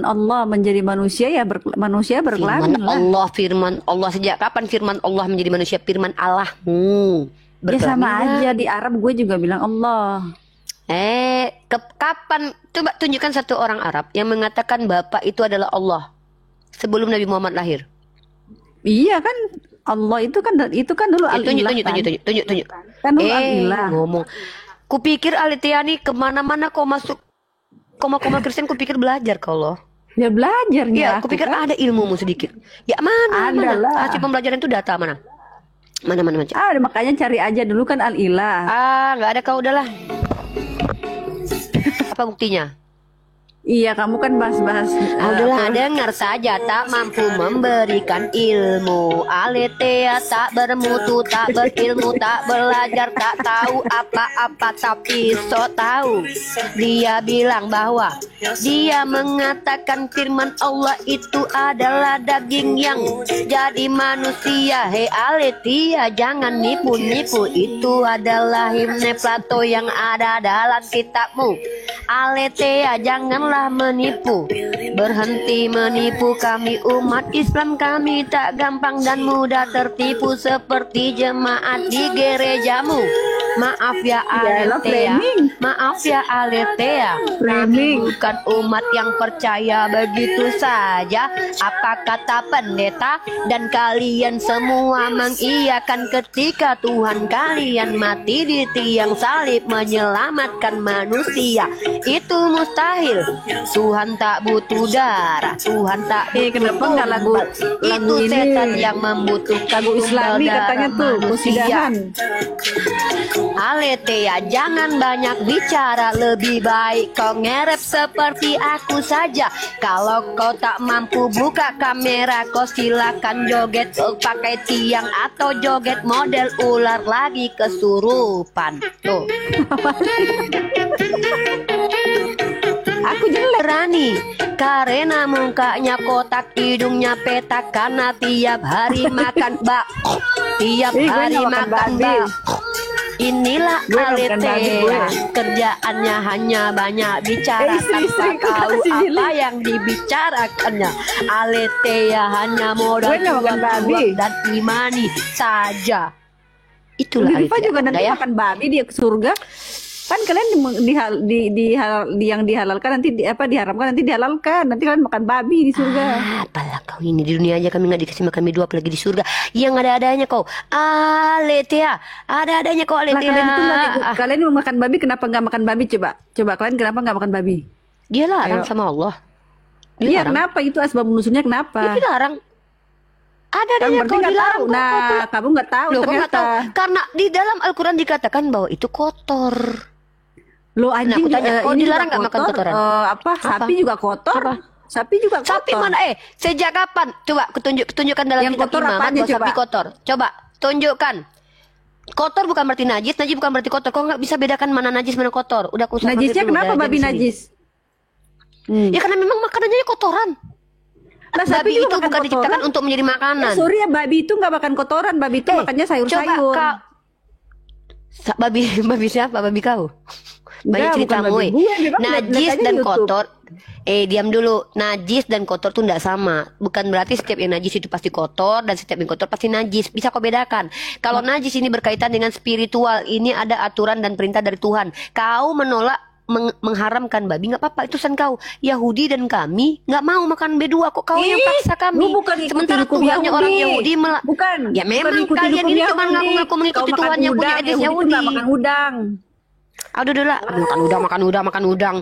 Allah menjadi manusia ya manusia berkelamin lah. Firman Allah, sejak kapan firman Allah menjadi manusia? Firman Allahmu Ya sama berkelamin. aja di Arab gue juga bilang Allah. Kapan? Coba tunjukkan satu orang Arab yang mengatakan Bapak itu adalah Allah sebelum Nabi Muhammad lahir. Iya kan, Allah itu kan dulu al-ilah kan. Tunjuk. Kan dulu al-ilah. Ngomong. Kupikir Alitiani kemana-mana kau masuk koma-koma Kristen, kupikir belajar kau loh. Ya belajar Ya, ya. kupikir kan? ada ilmumu sedikit. Ya mana? Adalah. Hasil pembelajaran itu data mana? Mana? Makanya cari aja dulu kan al-ilah. Nggak ada kau, udahlah. Apa buktinya? Iya, kamu kan bahas-bahas. Udahlah, dengar saja, tak mampu memberikan ilmu. Aletea tak bermutu, tak berilmu, tak belajar, tak tahu apa-apa, tapi so tahu. Dia bilang bahwa dia mengatakan firman Allah itu adalah daging yang jadi manusia. Hei Aletea, jangan nipu-nipu, itu adalah himne Plato yang ada dalam kitabmu. Aletea, janganlah menipu, berhenti menipu kami umat Islam, kami tak gampang dan mudah tertipu seperti jemaat di gerejamu. Maaf ya Aletea, maaf ya Aletea, kami bukan umat yang percaya begitu saja. Apa kata pendeta dan kalian semua mengiyakan ketika Tuhan kalian mati di tiang salib menyelamatkan manusia? Itu mustahil. Tuhan tak butuh darah, Tuhan tak butuh kenapa nggak lagu itu ini, setan yang membutuhkan lagu Islami katanya tuh manusia. Aletea, jangan banyak bicara, lebih baik kau ngerep seperti aku saja. Kalau kau tak mampu buka kamera, kau silakan joget pakai tiang atau joget model ular lagi kesurupan. Tuh. Aku jelek. Berani karena mukanya kotak, hidungnya petak, karena tiap hari makan bak, tiap hari makan bak. Inilah Aletea, kerjaannya hanya banyak bicara tanpa tahu apa yang dibicarakannya. Aletea hanya modal kuat dan imani saja. Itulah Rifa juga nanti ya. makan babi dia ke surga. Kan kalian yang dihalalkan nanti diharamkan nanti dihalalkan. Nanti kalian makan babi di surga. Apalah kau ini, di dunia aja kami nggak dikasih makan mie dua, apalagi di surga yang ada-adanya kau. Aletea, ada-adanya kau Aletea. Kalian mau makan babi, kenapa nggak makan babi? Coba kalian kenapa nggak makan babi? Dia larang sama Allah. Iya, kenapa itu asbab nusulnya kenapa? Dia dilarang. Ada-adanya kau dilarang. Nah, kamu nggak tahu ternyata. Karena di dalam Al-Quran dikatakan bahwa itu kotor. Lo anjing, tanya, kau dilarang nggak makan kotoran? Sapi juga kotor. Sapi juga kotor. Sapi mana? Sejak kapan? Coba tunjukkan dalam yang kitab kotor imamat bahwa coba? Sapi kotor. Coba tunjukkan. Kotor bukan berarti najis bukan berarti kotor. Kau nggak bisa bedakan mana najis mana kotor. Udah aku najisnya kenapa babi najis? Ya karena memang makanannya kotoran. Nah, babi itu bukan diciptakan untuk menjadi makanan. Sorry ya, babi itu nggak makan kotoran. Babi itu makannya sayur-sayur. Babi siapa? Babi kau? Banyak ceritamu. Najis dan kotor. Diam dulu. Najis dan kotor tuh tidak sama. Bukan berarti setiap yang najis itu pasti kotor dan setiap yang kotor pasti najis. Bisa kau bedakan. Kalau najis ini berkaitan dengan spiritual, ini ada aturan dan perintah dari Tuhan. Kau menolak mengharamkan babi, nggak apa-apa, itu urusan kau. Yahudi dan kami nggak mau makan B2, kok kau yang paksa kami. Sementara Tuhannya orang Yahudi bukan. Ya memang kalian ini cuma ngaku-ngaku mengikuti Tuhan yang punya etis Yahudi. Makan udang. Aduh lah, makan udang.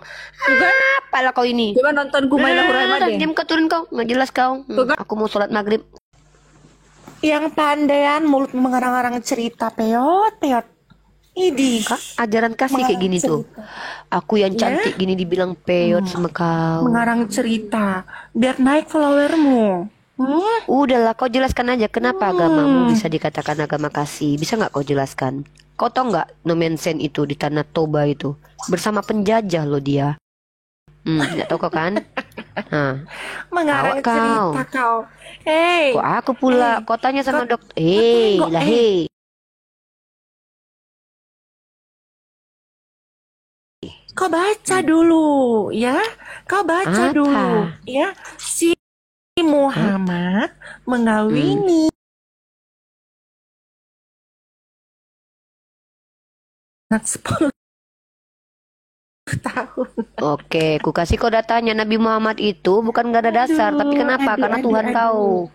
Apalah kau ini? Coba nonton Kumailah Rahmat deh. Diam kau, turun kau, nggak jelas kau. Aku mau sholat maghrib. Yang pandean mulut mengarang-arang cerita, peot. Idih, ajaran kasih kayak gini tuh. Aku yang cantik gini dibilang peot sama kau. Mengarang cerita biar naik followermu. Udahlah, kau jelaskan aja kenapa agamamu bisa dikatakan agama kasih. Bisa nggak kau jelaskan? Kau tahu nggak No Man's Land itu di Tanah Toba itu bersama penjajah loh dia. Nggak tahu kau kan? Mengarang cerita kau. Kok aku pula? Kau tanya sama dokter. kau baca dulu ya. Kau baca Apa? dulu ya. Si Muhammad mengawini anak 10 tahun. Oke, ku kasih kau datanya. Nabi Muhammad itu bukan gak ada dasar, tapi kenapa? Karena Tuhan kau.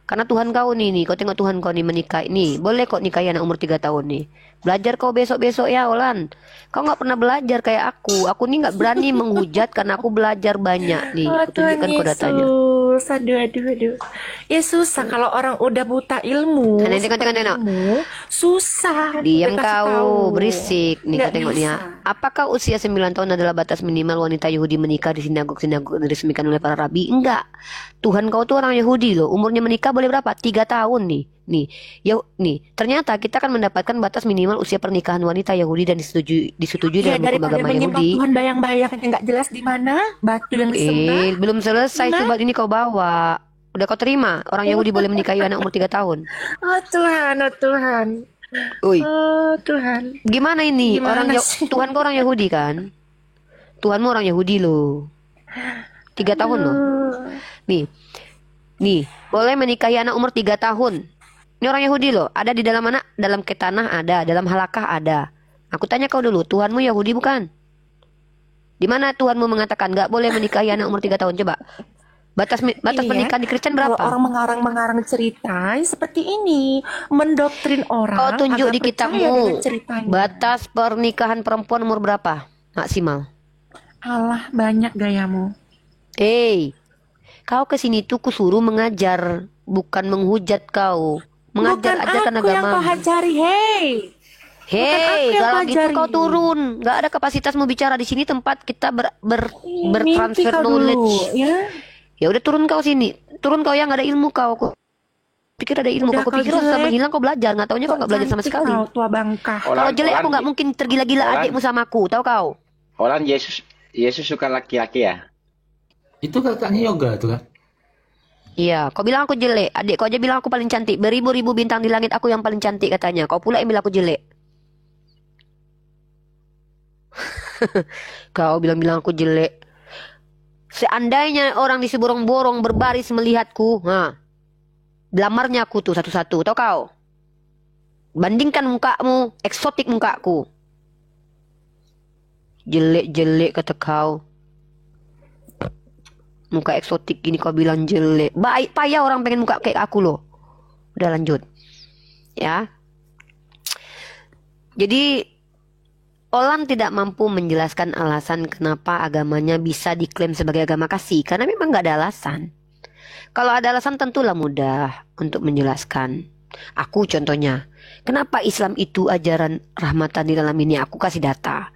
Karena Tuhan kau nih, kau tengok Tuhan kau nih menikah nih. Boleh kok nikahi anak umur 3 tahun nih. Belajar kau besok-besok ya, Olan. Kau nggak pernah belajar kayak aku. Aku nih nggak berani menghujat karena aku belajar banyak nih. Oh Aku Tuhan tunjukkan kau datanya. Yesus, aduh. Ya susah kalau orang udah buta ilmu. Nah, seperti tengok. ilmu, susah. Diam Dikasih kau, tahu. berisik. Nih kau Nggak tengok nih ya. bisa. Apakah usia 9 tahun adalah batas minimal wanita Yahudi menikah di sinagog-sinagog yang diresmikan oleh para rabi? Enggak. Tuhan kau tuh orang Yahudi loh. Umurnya menikah boleh berapa? 3 tahun nih. Nih, ternyata kita akan mendapatkan batas minimal usia pernikahan wanita Yahudi dan disetujui Ya dalam hukum daripada agama menyimpang Yahudi. Tuhan bayang-bayang yang nggak jelas di mana batu yang disembah. Belum selesai Nah. coba ini kau bawa. Udah kau terima orang Yahudi boleh menikahi anak umur 3 tahun. Oh Tuhan, oh Tuhan, Ui, oh Tuhan. gimana ini? Gimana sih? Tuhan kau orang Yahudi kan? Tuhanmu orang Yahudi loh. 3 tahun loh. Nih, boleh menikahi anak umur 3 tahun. Ini orang Yahudi loh. Ada di dalam mana? Dalam ketanah ada, dalam halakah ada. Aku tanya kau dulu, Tuhanmu Yahudi bukan? Di mana Tuhanmu mengatakan nggak boleh menikahi anak umur 3 tahun? Coba. Batas Ini ya, pernikahan di Kristen Kalau berapa? orang mengarang cerita seperti ini, mendoktrin orang. Kau tunjuk agar di percaya kitabmu. dengan ceritanya. Batas pernikahan perempuan umur berapa? Maksimal. Allah banyak gayamu. Kau kesini tuh kusuruh mengajar, bukan menghujat kau. Mengajar Bukan ajarkan aku yang kau agama. hajari, hei. Bukan aku yang Kalau gitu pelajari. kau turun. Gak ada kapasitasmu bicara di sini tempat kita Mimpi bertransfer kau dulu, knowledge. ya. Ya udah turun kau sini. Turun kau yang gak ada ilmu kau. Kau pikir ada ilmu Udah kau. kau Pikir setelah jelek. menghilang kau belajar. Nggak taunya kau nggak belajar sama Cantik sekali. kau, tua bangka. Kalau jelek aku nggak mungkin tergila-gila Olan. adikmu sama aku. Tahu kau? Orang Yesus suka laki-laki ya? Itu kakaknya Yoga tuh kan. Iya, kau bilang aku jelek. Adik kau aja bilang aku paling cantik. Beribu-ribu bintang di langit aku yang paling cantik katanya. Kau pula yang bilang aku jelek. Kau bilang-bilang aku jelek. Seandainya orang di seborong-borong berbaris melihatku, glamarnya aku tuh satu-satu. Tahu kau? Bandingkan mukamu, eksotik mukaku. Jelek-jelek kata kau. Muka eksotik gini kau bilang jelek. Baik, payah orang pengen muka kayak aku loh. Udah lanjut. Ya. Jadi Olan tidak mampu menjelaskan alasan kenapa agamanya bisa diklaim sebagai agama kasih. Karena memang gak ada alasan. Kalau ada alasan tentulah mudah untuk menjelaskan. Aku contohnya. Kenapa Islam itu ajaran rahmatan lil alamin? Aku kasih data.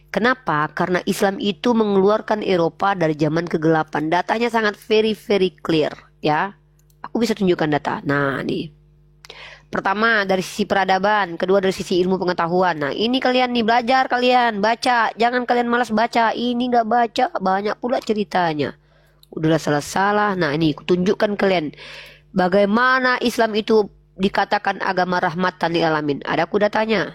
Kenapa? Karena Islam itu mengeluarkan Eropa dari zaman kegelapan. Datanya sangat very clear, ya. Aku bisa tunjukkan data. Nah, nih. Pertama dari sisi peradaban, kedua dari sisi ilmu pengetahuan. Nah, ini kalian nih belajar kalian, baca. Jangan kalian malas baca. Ini nggak baca, banyak pula ceritanya. Udahlah salah-salah. Nah, ini aku tunjukkan kalian bagaimana Islam itu dikatakan agama rahmatan lil alamin. Ada aku datanya.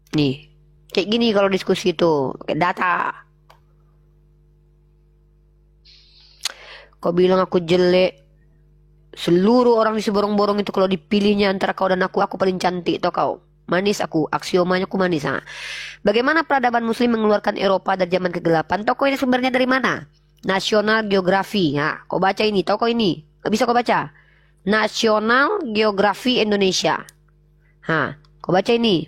Nih, kayak gini kalau diskusi itu, pakai data. Kau bilang aku jelek. Seluruh orang di seborong-borong itu kalau dipilihnya antara kau dan aku paling cantik. Tau kau? Manis aku, aksiomanya aku manis. Bagaimana peradaban muslim mengeluarkan Eropa dari zaman kegelapan? Tau kau ini sumbernya dari mana? National Geography. Kau baca ini, tau kau ini? Gak bisa kau baca? National Geography Indonesia. Kau baca ini.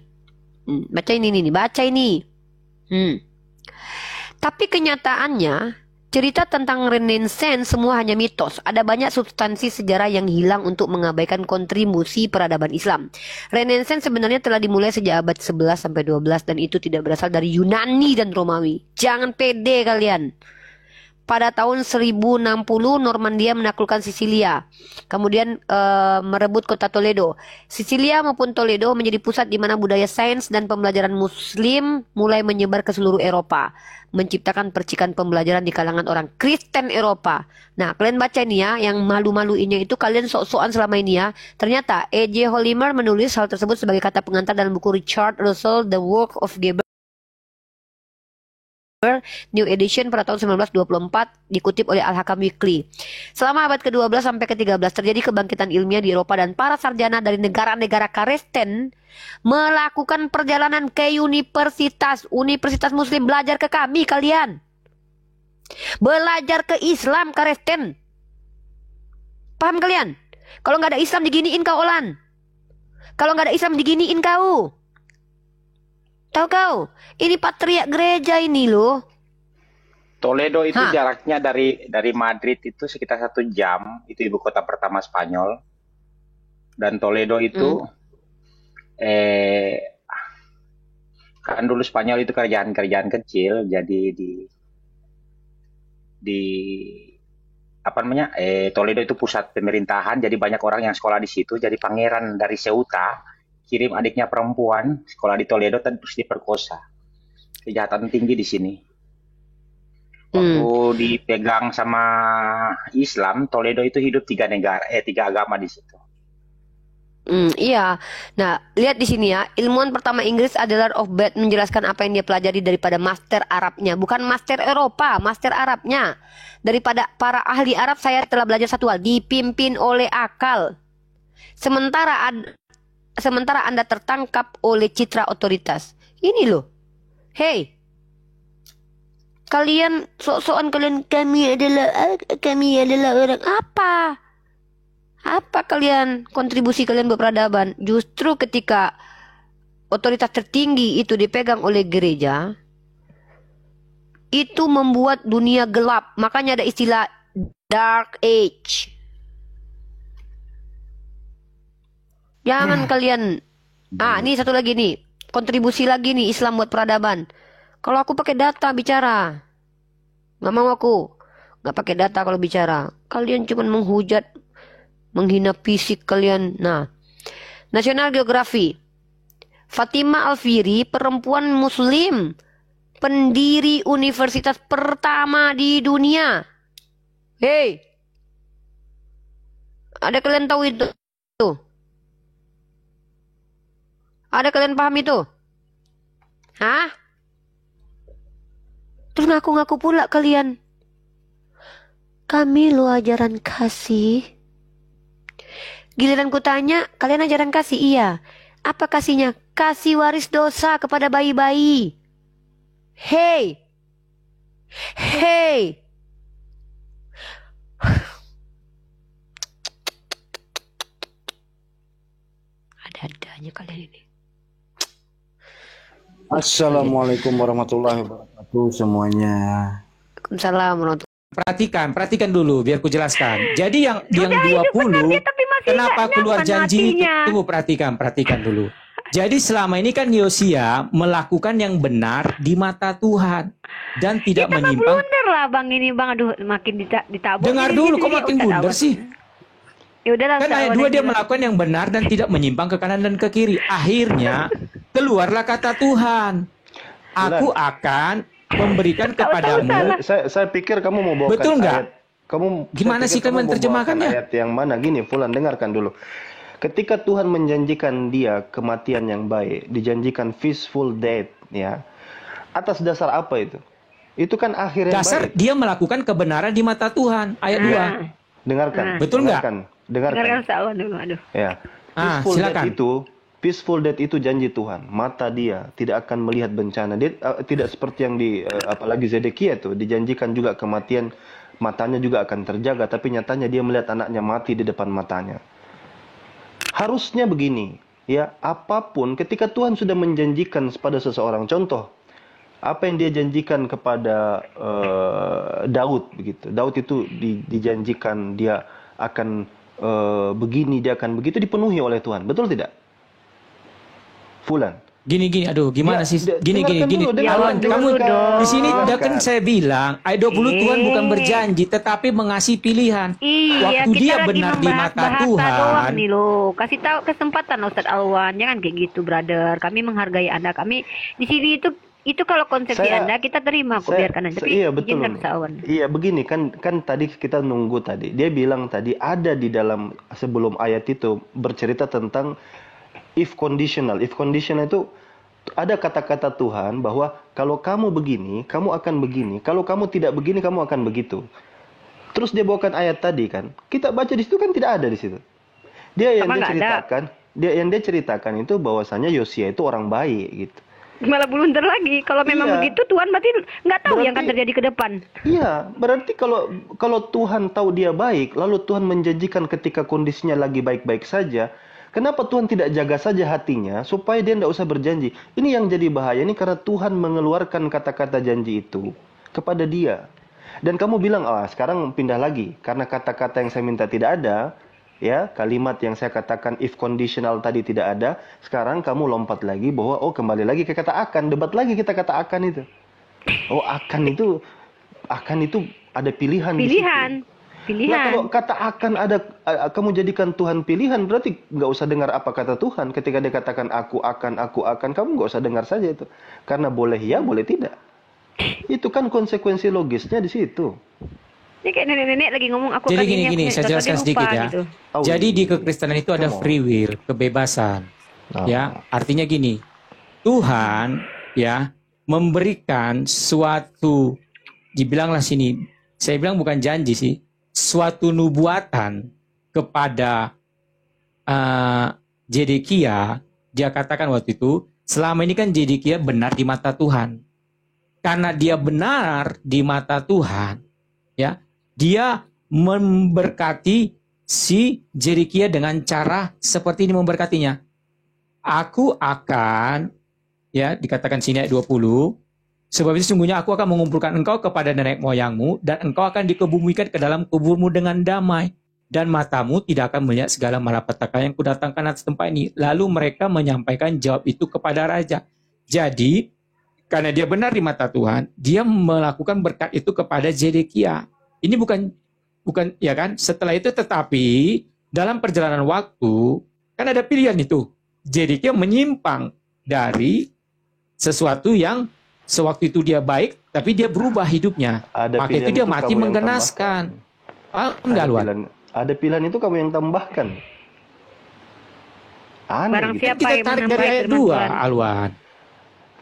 Baca ini. Tapi kenyataannya cerita tentang Renaissance semua hanya mitos. Ada banyak substansi sejarah yang hilang untuk mengabaikan kontribusi peradaban Islam. Renaissance sebenarnya telah dimulai sejak abad 11 sampai 12 dan itu tidak berasal dari Yunani dan Romawi. Jangan pede kalian. pada tahun 1060 Normandia menaklukkan Sisilia. Kemudian merebut kota Toledo. Sisilia maupun Toledo menjadi pusat di mana budaya sains dan pembelajaran Muslim mulai menyebar ke seluruh Eropa, menciptakan percikan pembelajaran di kalangan orang Kristen Eropa. Nah, kalian baca ini ya, yang malu-maluinnya itu kalian sok-sokan selama ini ya. Ternyata E.J. Hollimer menulis hal tersebut sebagai kata pengantar dalam buku Richard Russell The Work of Geber New Edition pada tahun 1924, dikutip oleh Al-Hakam Weekly. Selama abad ke-12 sampai ke-13 terjadi kebangkitan ilmiah di Eropa dan para sarjana dari negara-negara Kristen melakukan perjalanan ke universitas Muslim, belajar ke kami kalian. Belajar ke Islam Kristen. Paham kalian? Kalau nggak ada Islam diginiin kau Olan. Kalau nggak ada Islam diginiin kau. Tahu kau? Ini patriark gereja ini loh. Toledo itu Hah. jaraknya dari Madrid itu sekitar 1 jam. Itu ibu kota pertama Spanyol. Dan Toledo itu kan dulu Spanyol itu kerajaan-kerajaan kecil, jadi di apa namanya? Toledo itu pusat pemerintahan, jadi banyak orang yang sekolah di situ. Jadi pangeran dari Ceuta kirim adiknya perempuan sekolah di Toledo terus diperkosa. Kejahatan tinggi di sini. Waktu dipegang sama Islam, Toledo itu hidup 3 agama di situ. Iya. Nah, lihat di sini ya. Ilmuwan pertama Inggris adalah of Bath menjelaskan apa yang dia pelajari daripada master Arabnya, bukan master Eropa, master Arabnya. Daripada para ahli Arab saya telah belajar satu hal, dipimpin oleh akal. Sementara Anda tertangkap oleh citra otoritas. Ini loh. Hey. Kalian sok-sokan kami adalah orang apa? Apa kalian kontribusi kalian berperadaban? Justru ketika otoritas tertinggi itu dipegang oleh gereja, itu membuat dunia gelap. Makanya ada istilah Dark Age. Jangan kalian. Ini satu lagi nih. Kontribusi lagi nih Islam buat peradaban. Kalau aku pakai data bicara. Nggak mau aku. Nggak pakai data kalau bicara. Kalian cuma menghujat. Menghina fisik kalian. Nah. National Geography. Fatima Alfiri, perempuan muslim. Pendiri universitas pertama di dunia. Hei. Ada kalian tahu itu? Ada kalian paham itu? Hah? Terus ngaku-ngaku pula kalian. Kami lo ajaran kasih. Giliran ku tanya, kalian ajaran kasih? Iya. Apa kasihnya? Kasih waris dosa kepada bayi-bayi. Hey. Hey. Ada-adanya kalian ini. Assalamualaikum warahmatullahi wabarakatuh semuanya. Waalaikumsalam warahmatullahi. Perhatikan dulu biar ku jelaskan. Jadi yang 20 kenapa keluar janji itu? Tunggu, perhatikan dulu. Jadi selama ini kan Yosia melakukan yang benar di mata Tuhan dan tidak menyimpang. Blunder lah bang ini bang, aduh makin ditabur. Dengar dulu, kok makin blunder sih? Ya udahlah. Kan ayat 2 dia melakukan yang benar dan tidak menyimpang ke kanan dan ke kiri. Akhirnya keluarlah kata Tuhan. Aku akan memberikan kepadamu. Saya pikir kamu mau bawa Betul nggak? Gimana sih kamu menerjemahkannya? Ayat yang mana? Gini, Fulan, dengarkan dulu. Ketika Tuhan menjanjikan dia kematian yang baik, dijanjikan peaceful death, ya. Atas dasar apa itu? Itu kan akhir yang Dasar baik. dia melakukan kebenaran di mata Tuhan. Ayat 2. Dengarkan. Betul nggak? Dengarkan. Dulu, aduh. Ya. Silakan. Peaceful death itu janji Tuhan. Mata dia tidak akan melihat bencana. Dia tidak seperti yang apalagi Zedekia tuh dijanjikan juga kematian, matanya juga akan terjaga, tapi nyatanya dia melihat anaknya mati di depan matanya. Harusnya begini, ya, apapun ketika Tuhan sudah menjanjikan kepada seseorang, contoh apa yang dia janjikan kepada Daud begitu. Daud itu dijanjikan dia akan begini, dia akan begitu, dipenuhi oleh Tuhan. Betul tidak? Fulan. Gini, aduh, gimana sih? Gini. dengarkan Alwan, dulu, kamu dengarkan. di sini udah kan Dengarkan. saya bilang, ayat 20 Tuhan bukan berjanji, tetapi mengasih pilihan. Iya, Waktu kita dia lagi benar di membahas mata bahasa Tuhan, doang nih loh. Kasih tahu kesempatan Ustadz Alwan, jangan kayak gitu, brother. Kami menghargai Anda. Kami di sini itu kalau konsepsi Saya- Anda kita terima kok, biarkan aja. Tapi iya betul. izin Ustadz Alwan. Iya begini kan tadi kita nunggu tadi. Dia bilang tadi ada di dalam sebelum ayat itu bercerita tentang if conditional. If conditional itu ada kata-kata Tuhan bahwa kalau kamu begini, kamu akan begini. Kalau kamu tidak begini, kamu akan begitu. Terus dia bawakan ayat tadi kan. Kita baca di situ kan tidak ada di situ. Dia Apa nggak ada? dia ceritakan itu bahwasanya Yosia itu orang baik gitu. Malah blunder lagi. Kalau memang Iya. begitu, Tuhan berarti nggak tahu yang akan Berarti- terjadi ke depan. Iya, berarti kalau Tuhan tahu dia baik, lalu Tuhan menjanjikan ketika kondisinya lagi baik-baik saja, kenapa Tuhan tidak jaga saja hatinya supaya dia tidak usah berjanji? Ini yang jadi bahaya ini karena Tuhan mengeluarkan kata-kata janji itu kepada dia. Dan kamu bilang, sekarang pindah lagi karena kata-kata yang saya minta tidak ada, ya kalimat yang saya katakan if conditional tadi tidak ada. Sekarang kamu lompat lagi bahwa kembali lagi ke kata akan, debat lagi kita kata akan itu. Akan itu ada pilihan. di situ. Pilihan. Nah, kalau kata akan ada, kamu jadikan Tuhan pilihan, berarti nggak usah dengar apa kata Tuhan. Ketika dia katakan aku akan, kamu nggak usah dengar saja itu. Karena boleh ya, boleh tidak. Itu kan konsekuensi logisnya di situ. Ini kayak nenek-nenek lagi ngomong aku jadi akan ini, gini, aku saya tadi jelaskan lupa sedikit ya. gitu. Oh, Jadi di kekristenan itu ada Come on. free will, kebebasan. Nah, Ya, artinya gini. Tuhan ya memberikan suatu, dibilanglah sini, saya bilang bukan janji sih, suatu nubuatan kepada Zedekia. Dia katakan waktu itu, selama ini kan Zedekia benar di mata Tuhan. Karena dia benar di mata Tuhan, ya, dia memberkati si Zedekia dengan cara seperti ini memberkatinya. Aku akan, ya, dikatakan sini ayat 20, sebab itu sesungguhnya aku akan mengumpulkan engkau kepada nenek moyangmu, dan engkau akan dikebumikan ke dalam kuburmu dengan damai, dan matamu tidak akan melihat segala malapetaka yang kudatangkan atas tempat ini. Lalu mereka menyampaikan jawab itu kepada raja. Jadi, karena dia benar di mata Tuhan, dia melakukan berkat itu kepada Zedekia. Ini bukan ya kan? Setelah itu tetapi dalam perjalanan waktu kan ada pilihan itu. Zedekia menyimpang dari sesuatu yang sewaktu itu dia baik, tapi dia berubah hidupnya. ada Maka pilihan itu dia itu mati kamu yang menggenaskan. Enggak, Luan. Ada pilihan itu kamu yang tambahkan. Aneh Barang gitu. siapa Kita yang tarik dari menampai ayat firman 2, Tuhan. Alwan.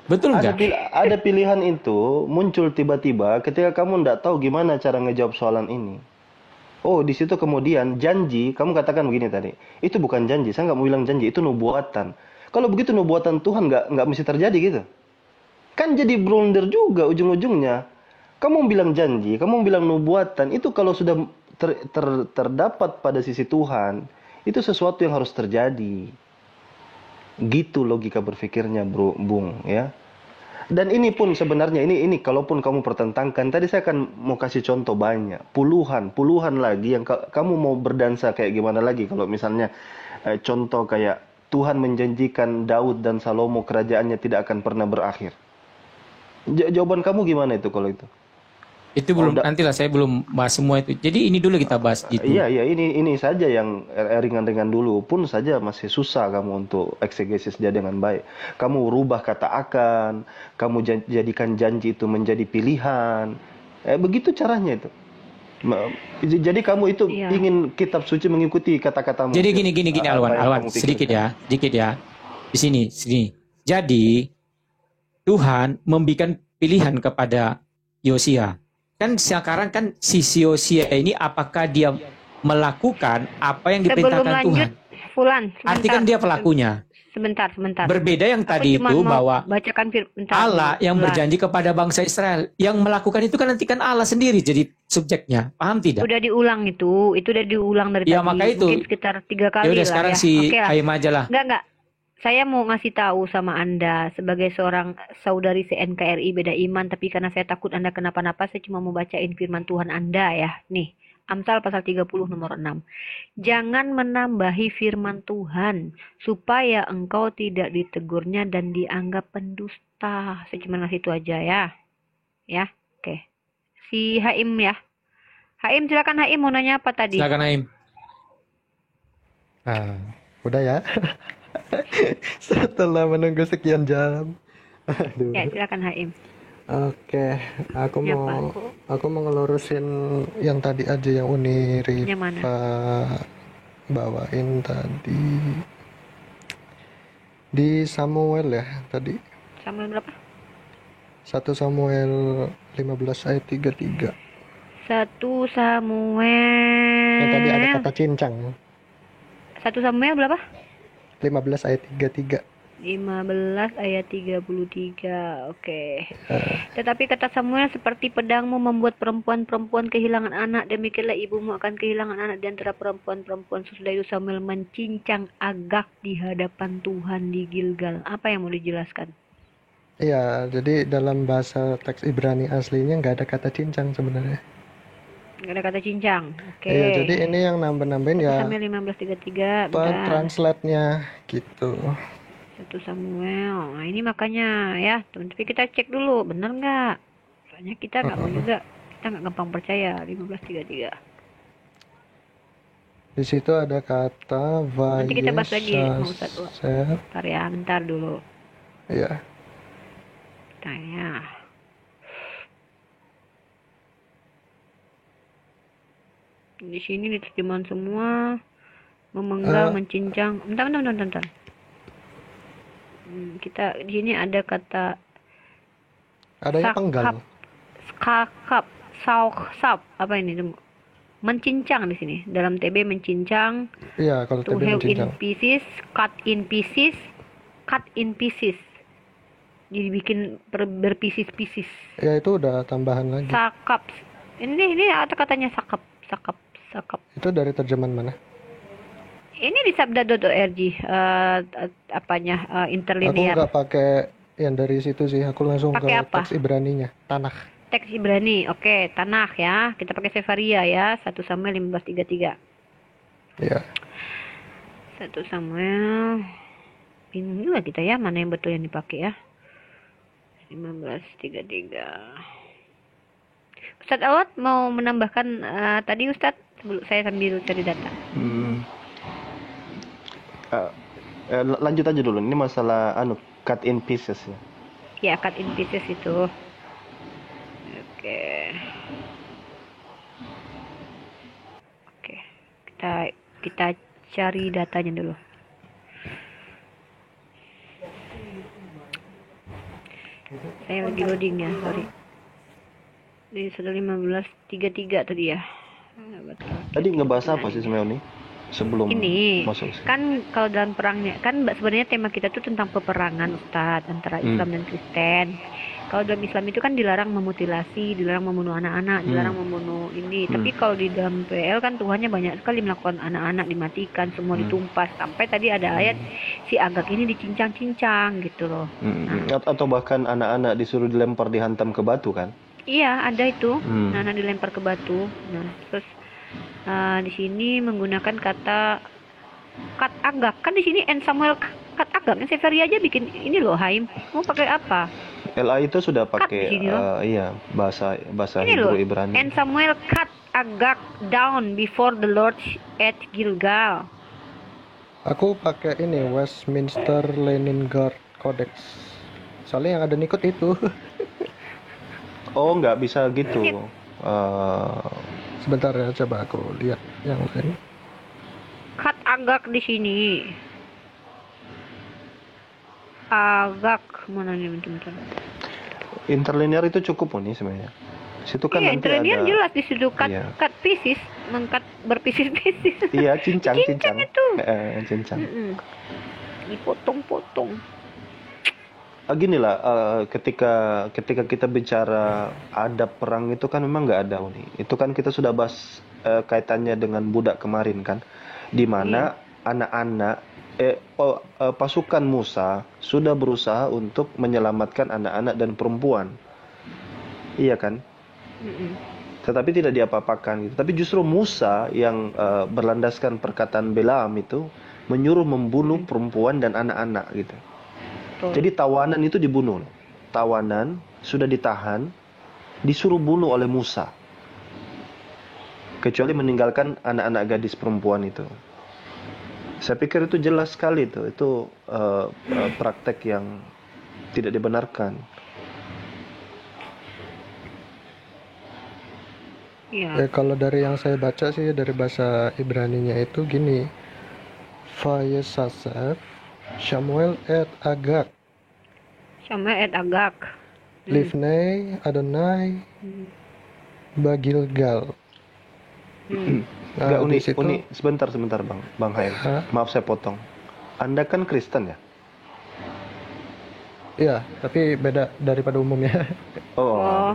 Betul Ada, enggak? ada pilihan itu muncul tiba-tiba ketika kamu tidak tahu gimana cara ngejawab soalan ini. Di situ kemudian janji, kamu katakan begini tadi, itu bukan janji, saya nggak mau bilang janji, itu nubuatan. Kalau begitu nubuatan Tuhan nggak mesti terjadi gitu. Kan jadi blunder juga ujung-ujungnya. Kamu bilang janji, kamu bilang nubuatan, itu kalau sudah terdapat pada sisi Tuhan, itu sesuatu yang harus terjadi. Gitu logika berpikirnya, Bung, ya. Dan ini pun sebenarnya ini kalaupun kamu pertentangkan, tadi saya akan mau kasih contoh banyak, puluhan lagi yang kamu mau berdansa kayak gimana lagi kalau misalnya contoh kayak Tuhan menjanjikan Daud dan Salomo kerajaannya tidak akan pernah berakhir. Jawaban kamu gimana itu kalau itu? Itu belum, nantilah saya belum bahas semua itu. Jadi ini dulu kita bahas gitu. Iya, ini saja yang ringan-ringan dulu pun saja masih susah kamu untuk eksegesis dia dengan baik. Kamu rubah kata akan, kamu jadikan janji itu menjadi pilihan. Begitu caranya itu. Jadi kamu itu ingin kitab suci mengikuti kata-katamu. Jadi gini Alwan, sedikit ya. Di sini. Jadi Tuhan memberikan pilihan kepada Yosia. Kan sekarang kan si Yosia ini apakah dia melakukan apa yang diperintahkan Tuhan? Arti kan dia pelakunya. Sebentar. Berbeda yang tadi itu bahwa Allah yang berjanji kepada bangsa Israel, yang melakukan itu kan nanti kan Allah sendiri jadi subjeknya. Paham tidak? Udah diulang itu udah diulang dari Ya, tadi. maka itu. Mungkin sekitar 3 kali Ya udah lah sekarang ya. si Oke lah. Haim aja lah. Enggak. Saya mau ngasih tahu sama Anda sebagai seorang saudari CNKRI beda iman, tapi karena saya takut Anda kenapa-napa, saya cuma mau bacain firman Tuhan Anda ya. Nih, Amsal pasal 30 nomor 6. Jangan menambahi firman Tuhan supaya engkau tidak ditegurnya dan dianggap pendusta. Saya cuma ngasih itu aja ya. Ya, oke. Si Haim ya. Haim, silakan Haim, mau nanya apa tadi? Silakan Aim. Udah ya. Setelah menunggu sekian jam. Aduh. Ya, silakan Haim. Oke, aku Siapa? mau ngelurusin yang tadi aja yang Uni Yang mana? Rifa bawain tadi di Samuel ya tadi. Samuel berapa? 1 Samuel 15 ayat 33. 1 Samuel. Yang tadi ada kata cincang. 1 Samuel berapa? 15 ayat 33. 15 ayat 33. Oke. Tetapi kata Samuel, seperti pedangmu membuat perempuan-perempuan kehilangan anak, demikianlah ibumu akan kehilangan anak di antara perempuan-perempuan. Sesudah itu Samuel mencincang Agag di hadapan Tuhan di Gilgal. Apa yang mau dijelaskan? Iya, jadi dalam bahasa teks Ibrani aslinya nggak ada kata cincang sebenarnya. Nggak ada kata cincang. Oke. Iya, jadi ini yang nambah-nambahin ya Samuel 15:33. translate-nya gitu. 1 Samuel. Nah, ini makanya ya, teman-teman, tapi kita cek dulu benar nggak? Soalnya kita nggak mau juga, kita nggak gampang percaya. 15:33. Di situ ada kata Nanti kita bahas lagi sama Ustadz. Vayeser. Bentar ya, bentar dulu. Iya. Tanya. Di sini diterjemahan semua. Memenggal, mencincang. Bentar. Kita di sini ada kata Adanya penggal. skakap, sauk, apa ini? Mencincang di sini. Dalam TB mencincang, Iya, kalau to TB have in mencincang. pieces, cut in pieces. Jadi bikin berpisis-pisis. Ya itu udah tambahan lagi. Sakap. Ini ada katanya sakap. Itu dari terjemahan mana? Ini di sabda.org Aku interlinear. nggak pakai yang dari situ sih. Aku langsung Pakai ke apa? teks Ibraninya. Tanakh. Teks Ibrani. Oke, Tanakh ya. Kita pakai Sefaria ya. 1 Samuel 15:33. Iya. 1 Samuel. Bingung juga kita ya mana yang betul yang dipakai ya. 15:33. Ustadz Awad mau menambahkan tadi Ustadz, saya sambil cari data. Lanjut aja dulu. Ini masalah cut in pieces ya. Ya, cut in pieces itu. Oke. Kita cari datanya dulu. Saya lagi loading ya, sorry. Di 15:33 tadi ya. Tadi ngebahas apa sih sebenarnya nih? Sebelum Ini masuk sih. kan kalau dalam perangnya kan sebenarnya tema kita tuh tentang peperangan Ustadz antara Islam dan Kristen. Kalau dalam Islam itu kan dilarang memutilasi, dilarang membunuh anak-anak, dilarang membunuh ini. Tapi kalau di dalam PL kan Tuhannya banyak sekali melakukan anak-anak dimatikan, semua ditumpas. Sampai tadi ada ayat si Agag ini dicincang-cincang gitu loh. Atau bahkan anak-anak disuruh dilempar dihantam ke batu kan? Iya, ada itu. Anak dilempar ke batu. Nah, terus di sini menggunakan kata kat Agag. Kan di sini N Samuel kat Agag. Yang Seferia aja bikin ini loh, Haim. Mau pakai apa? LA itu sudah pakai di sini loh. iya bahasa Ini loh. Hebrew Ibrani. And Samuel cut Agag down before the Lord at Gilgal. Aku pakai ini Westminster Leningrad Codex. Soalnya yang ada nikut itu. Oh, nggak bisa gitu. Sebentar ya, coba aku lihat yang lain. Cut Agag di sini. Agag mana nih bentar. Interlinear itu cukup nih sebenarnya. Situ kan Iya, nanti interlinear ada jelas di situ cut, Iya. cut pieces, mengkat berpisis-pisis. Iya, cincang. itu. Cincang. Dipotong-potong. Gini lah, ketika kita bicara adab perang itu kan memang nggak ada nih. Itu kan kita sudah bahas kaitannya dengan budak kemarin kan, di mana anak-anak pasukan Musa sudah berusaha untuk menyelamatkan anak-anak dan perempuan, iya kan? tetapi tidak diapa-apakan gitu. Tapi justru Musa yang berlandaskan perkataan Balaam itu menyuruh membunuh perempuan dan anak-anak gitu. Betul. Jadi tawanan itu dibunuh. Tawanan sudah ditahan, disuruh bunuh oleh Musa. Kecuali meninggalkan anak-anak gadis perempuan itu. Saya pikir itu jelas sekali itu praktek yang tidak dibenarkan. Iya. Kalau dari yang saya baca sih dari bahasa Ibraninya itu gini. Vayesasef Samuel et Agag Samuel et Agag. Livnei Adonai Bagilgal. Enggak, di situ- Uni, sebentar Bang Haim. Hah? Maaf saya potong. Anda kan Kristen ya? Iya, tapi beda daripada umumnya. Oh.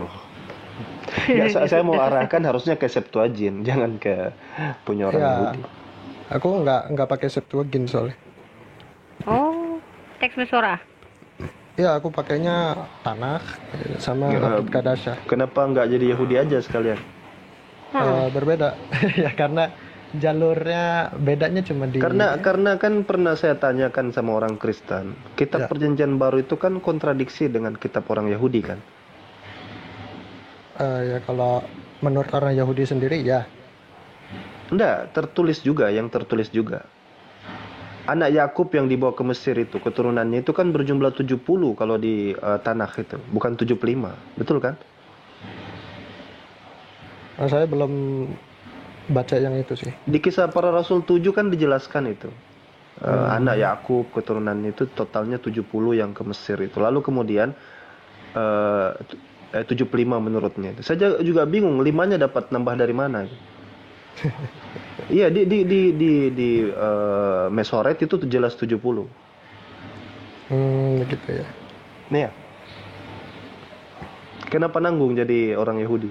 Ya, saya mau arahkan harusnya ke Septuagint, jangan ke punya orang Ya, Yahudi. aku nggak pakai Septuagint soalnya. Oh, teks Mesora. Ya, aku pakainya Tanakh sama Ya, Rapid Kadasha. Kenapa nggak jadi Yahudi aja sekalian? Berbeda. Ya karena jalurnya bedanya cuma di Karena kan pernah saya tanyakan sama orang Kristen, kitab Ya. Perjanjian Baru itu kan kontradiksi dengan kitab orang Yahudi kan? ya kalau menurut orang Yahudi sendiri ya. Enggak, yang tertulis juga. Anak Yakub yang dibawa ke Mesir itu, keturunannya itu kan berjumlah 70 kalau di Tanakh itu, bukan 75. Betul kan? Nah, saya belum baca yang itu sih. Di Kisah Para Rasul 7 kan dijelaskan itu. Anak Yakub keturunannya itu totalnya 70 yang ke Mesir itu. Lalu kemudian 75 menurutnya. Saya juga bingung 5-nya dapat nambah dari mana. Iya di Mesoret itu jelas 70. Gitu ya. Nih ya. Kenapa nanggung jadi orang Yahudi?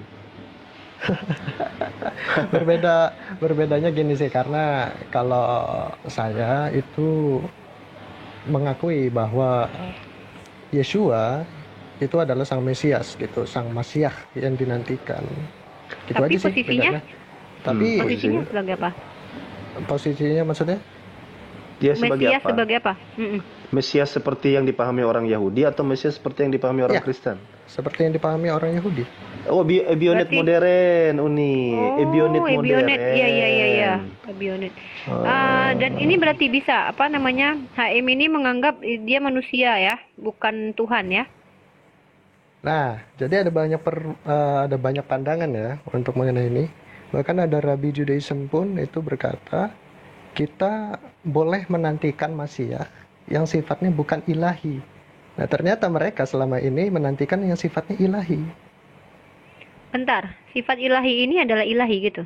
Berbedanya gini sih, karena kalau saya itu mengakui bahwa Yeshua itu adalah sang Mesias gitu, sang Masiah yang dinantikan. Gitu Tapi aja sih posisinya? bedanya. Tapi Posisinya sebagai apa? posisinya maksudnya Dia sebagai Mesias apa? sebagai apa? Mesias seperti yang dipahami orang Yahudi atau Mesias seperti yang dipahami orang Ya. Kristen? seperti yang dipahami orang Yahudi. Oh, Ebionet Berarti- modern, Uni. Ebionet modern. Iya. Ebionet. Dan ini berarti bisa apa namanya? HM ini menganggap dia manusia ya, bukan Tuhan ya. Nah, jadi ada banyak pandangan ya untuk mengenai ini. Bahkan ada Rabi Judaism pun itu berkata, kita boleh menantikan Masiah yang sifatnya bukan ilahi. Nah, ternyata mereka selama ini menantikan yang sifatnya ilahi. Bentar, sifat ilahi ini adalah ilahi gitu.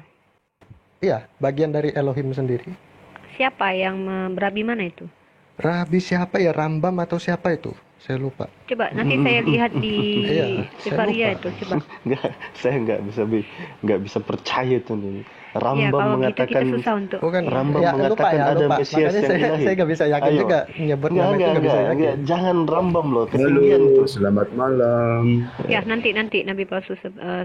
Iya, bagian dari Elohim sendiri. Siapa yang berabi mana itu? Rabi siapa ya? Rambam atau siapa itu? Saya lupa. Coba nanti saya lihat di Iya, saya Sefaria lupa. itu coba. Saya nggak bisa percaya tuh nih. Ya Rambam kalau gitu mengatakan kita susah untuk. Bukan Rambam ya, mengatakan ada Mesias Makanya yang ilahi. saya nggak bisa yakin Ayo. juga nyebut nama itu nggak bisa yakin. Jangan Rambam loh, Halo, ketinggian tuh. selamat malam. Ya nanti Nabi Palsu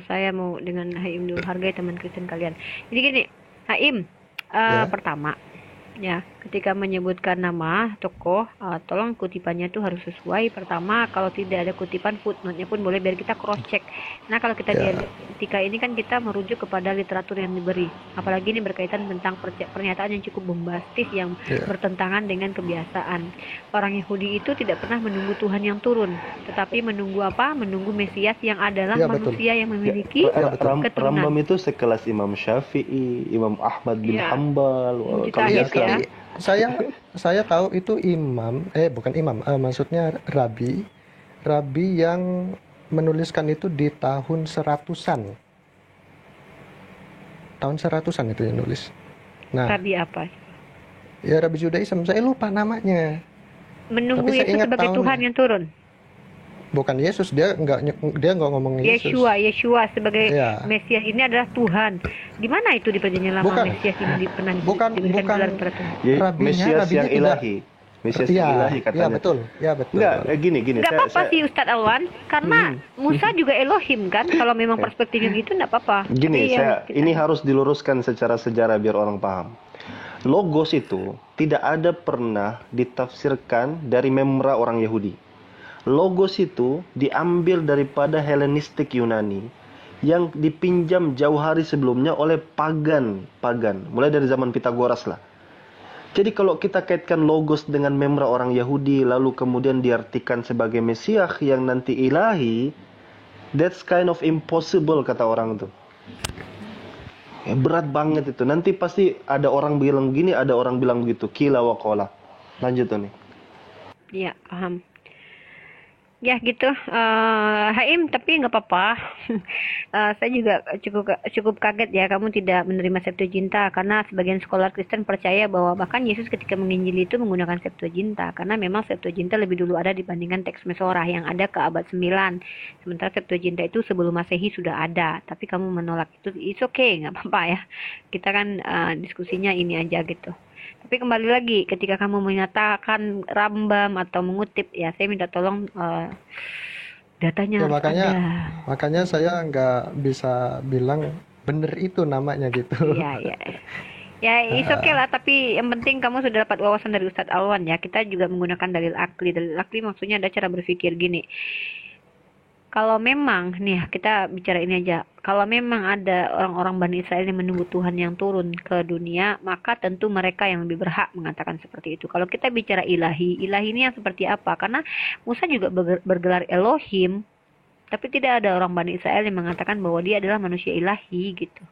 saya mau dengan Haim dulu, hargai teman Kristen kalian. Jadi gini, Haim, Ya. pertama ya ketika menyebutkan nama tokoh, tolong kutipannya itu harus sesuai. Pertama, kalau tidak ada kutipan, footnote-nya pun boleh biar kita cross check. Nah kalau kita Ya. ketika ini kan kita merujuk kepada literatur yang diberi, apalagi ini berkaitan tentang pernyataan yang cukup bombastis yang Ya. bertentangan dengan kebiasaan. Orang Yahudi itu tidak pernah menunggu Tuhan yang turun, tetapi menunggu apa? Menunggu Mesias yang adalah Ya, betul. manusia yang memiliki keturunan. Rambam itu sekelas Imam Syafi'i, Imam Ahmad bin Iya. Hambal. Wah, Kita kalau lihat bisa- ya. Saya tahu itu bukan imam, maksudnya rabi yang menuliskan itu di tahun 100-an. Tahun 100-an itu yang nulis. Nah, Rabi apa? ya Rabi Judaism, saya lupa namanya. Menunggu Tapi saya Yesus ingat sebagai tahunnya. Tuhan yang turun. Bukan Yesus, dia nggak ngomong Yesus. Yeshua sebagai Iya. Mesias ini adalah Tuhan. Di mana itu di perjanjian lama Bukan. Mesias ini pernah Bukan. diberikan gelar kepada Tuhan? Ya, Rabinya Mesias yang tidak. ilahi. Mesias Iya, ilahi iya katanya. betul. Ya betul. Enggak, gini. Nggak apa-apa sih Ustadz Alwan, karena Musa juga Elohim kan. Kalau memang perspektifnya gitu nggak apa-apa. Gini, Tapi yang ini harus diluruskan secara sejarah biar orang paham. Logos itu tidak ada pernah ditafsirkan dari memra orang Yahudi. Logos itu diambil daripada Helenistik Yunani yang dipinjam jauh hari sebelumnya oleh pagan, mulai dari zaman Pitagoras lah. Jadi kalau kita kaitkan logos dengan memra orang Yahudi lalu kemudian diartikan sebagai Mesias yang nanti ilahi, that's kind of impossible kata orang itu. Berat banget itu. Nanti pasti ada orang bilang gini, ada orang bilang begitu. Kila wa qala. Lanjut Tony. Iya, paham. Ya gitu, Haim, tapi nggak apa-apa. Saya juga cukup kaget ya kamu tidak menerima Septuaginta, karena sebagian scholar Kristen percaya bahwa bahkan Yesus ketika menginjili itu menggunakan Septuaginta, karena memang Septuaginta lebih dulu ada dibandingkan teks Mesorah yang ada ke abad 9. Sementara Septuaginta itu sebelum Masehi sudah ada, tapi kamu menolak itu, it's okay, nggak apa-apa ya. Kita kan diskusinya ini aja gitu. Tapi kembali lagi, ketika kamu menyatakan Rambam atau mengutip, ya saya minta tolong datanya Ya, harus ada. makanya saya nggak bisa bilang bener itu namanya gitu. Iya, iya. Ya, it's okay lah, tapi yang penting kamu sudah dapat wawasan dari Ustadz Alwan ya. Kita juga menggunakan dalil akli. Dalil akli maksudnya ada cara berpikir gini. Kalau memang, nih kita bicara ini aja. Kalau memang ada orang-orang Bani Israel yang menunggu Tuhan yang turun ke dunia, maka tentu mereka yang lebih berhak mengatakan seperti itu. Kalau kita bicara ilahi ini yang seperti apa? Karena Musa juga bergelar Elohim, tapi tidak ada orang Bani Israel yang mengatakan bahwa dia adalah manusia ilahi gitu.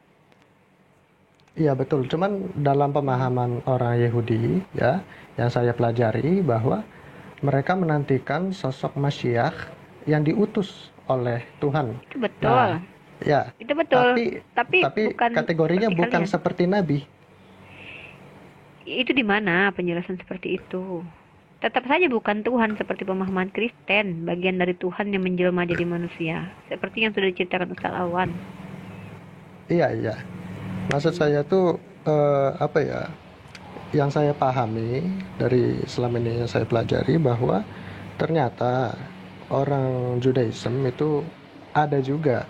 Iya betul. Cuman dalam pemahaman orang Yahudi ya, yang saya pelajari bahwa mereka menantikan sosok Masyiach yang diutus oleh Tuhan. Itu betul. Nah, ya. Itu betul. Tapi bukan kategorinya seperti bukan kalian. seperti nabi. Itu di mana penjelasan seperti itu? Tetap saja bukan Tuhan seperti pemahaman Kristen, bagian dari Tuhan yang menjelma jadi manusia, seperti yang sudah diceritakan Ustaz Alwan. Iya. Maksud saya tuh apa ya? Yang saya pahami dari selama ini yang saya pelajari bahwa ternyata orang Judaism itu ada juga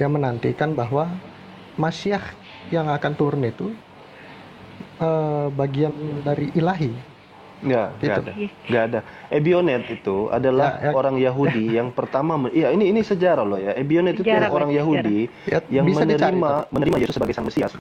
yang menantikan bahwa Masyiach yang akan turun itu bagian dari ilahi. Nggak ada. Ebionet itu adalah orang Yahudi yang pertama. Iya, ini sejarah loh ya. Ebionet itu orang Yahudi yang menerima Yesus sebagai sang Mesias.